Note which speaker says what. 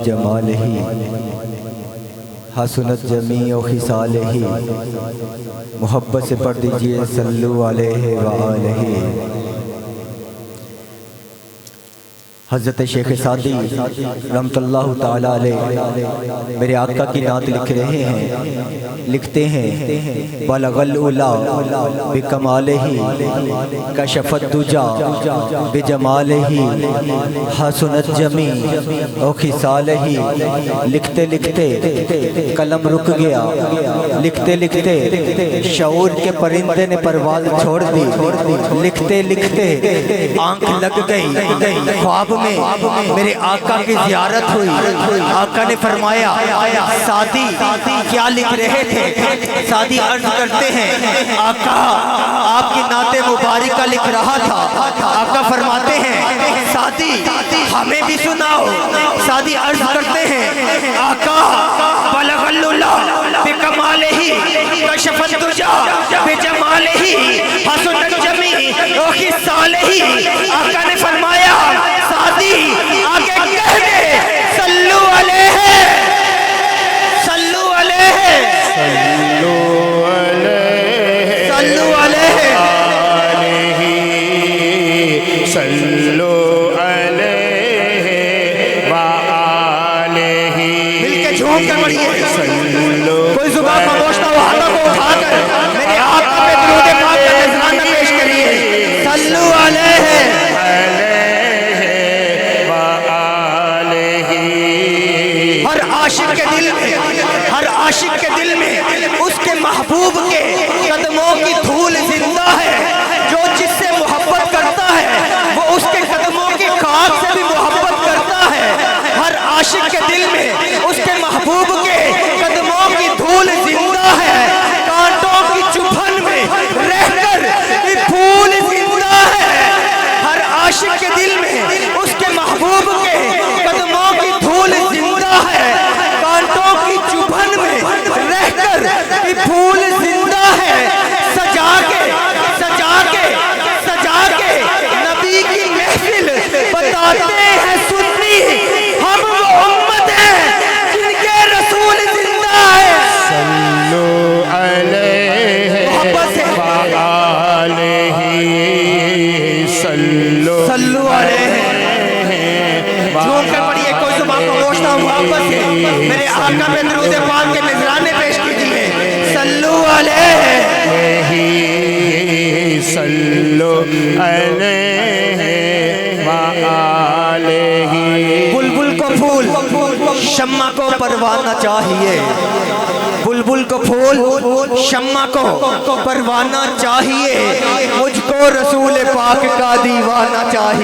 Speaker 1: جمالہ حسنت جمیع خصالہ، محبت سے پڑھ دیجئے صلو علیہ وآلہ۔ حضرت شیخ سعدی رحمت اللہ تعالیٰ علیہ میرے آقا کی نعت لکھ رہے ہیں، لکھتے ہیں بلغ العلا بکمالہ کشف الدجا بجمالہ حسنت جمیع خصالہ۔ لکھتے لکھتے قلم رک گیا، لکھتے لکھتے شعور کے پرندے نے پرواز چھوڑ دی، لکھتے لکھتے آنکھ لگ گئی، خواب میں میرے آقا کی زیارت ہوئی۔ آقا نے فرمایا سعدی کیا لکھ رہے تھے؟ سعدی عرض کرتے ہیں آقا آپ کی نعت مبارکہ لکھ رہا تھا۔ آقا فرماتے ہیں سعدی ہمیں بھی سناؤ۔ سعدی عرض کرتے ہیں آقا بلغ العلا بکمالہ کشف الدجا بجمالہ حسنت جمیع خصالہ۔ آقا نے فرمایا سعدی آگے کہہ دے صلو علیہ صلو علیہ صلو علیہ
Speaker 2: صلو علیہ وآلہ۔
Speaker 1: مل کے جھوم کر پڑھیے، کوئی زبان خاموش نہ ہو، ہاتھوں کو اٹھا کر میرے آقا پہ درود پاک کا نذرانہ پیش کریے۔ صلو علیہ ہر عاشق کے دل میں اس کے محبوب کے قدموں کی دھول زندہ ہے۔ جو جس سے محبت کرتا ہے وہ اس کے قدموں کی خاک سے بھی محبت کرتا ہے۔ ہر عاشق کے دل میں اس کے محبوب کے قدموں کی دھول زندہ ہے۔ کانٹوں کی چبھن میں رہ کر یہ پھول زندہ ہے۔ ہر عاشق کے دل میں اس کے محبوب کے قدموں کی دھول زندہ ہے۔ کانٹوں کی چبھن میں رہ کر یہ پھول زندہ ہے۔ سجا کے سجا کے سجا کے نبی کی محفل بتاتے ہیں سنی، ہم وہ امت ہیں جن کے رسول زندہ ہے۔
Speaker 2: صلو علیہ وآلہ صلو
Speaker 1: علیہ۔ جھوم کر پڑھیے، کوئی زبان کو گوشت ہوں محبت سے میرے آقا پہ درود پاک کے نذرانے پیش کیجئے۔ صلو علیہ
Speaker 2: صلو علیہ وآلہ۔
Speaker 1: بلبل کو پھول شمع کو پروانہ چاہیے، بلبل کو پھول شمع کو پروانہ چاہیے، مجھ کو رسول پاک کا دیوانہ چاہیے۔